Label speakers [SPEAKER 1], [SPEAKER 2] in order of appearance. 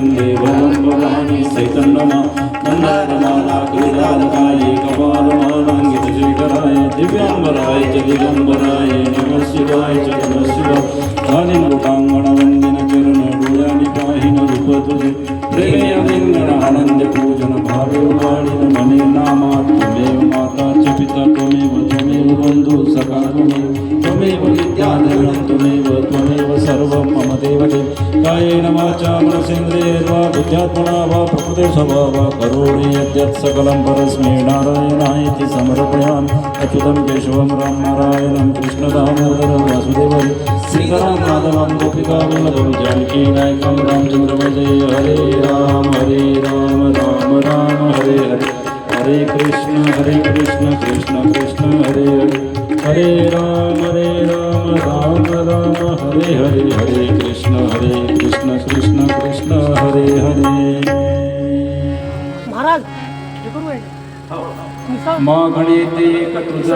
[SPEAKER 1] वन्दे भवं भवानी चैतन्यमा मन्दारमाला गिरिधारकाय कपालमालाङ्गितशेखराय दिव्यांबराय च दिगंबराय नमः शिवाय च नमः शिवाय आलिङ्गुटाङ्गणवन्दिन चरण डोळ्यानि पाहिन रूप तुझे प्रेमयलिङ्गण आनंद पूजन भावे वाणिन मने नामात् त्वमेव माता च पिता त्वमेव बन्धु सखा त्वमेव विद्याधरणं त्वमेव सर्वं मम देवते कायेन वाचा मनसेन्द्रियैर्वा बुद्ध्यात्मना वा प्रकृते स्वभावा करोमि यद्यत् सकलं परस्मै नारायणायति समर्पयामि अच्युतं केशवं राम नारायणं कृष्णदामोदरं वासुदेवं श्रीधरं माधवं गोपिकावल्लभं जानकीनायकं रामचन्द्र भजे हरे राम राम राम हरे हरे हरे कृष्ण कृष्ण कृष्ण हरे हरे हरे राम राम राम हरे हरे हरे कृष्ण कृष्ण कृष्ण हरे हरे
[SPEAKER 2] महाराज
[SPEAKER 1] मागणी ते तुझ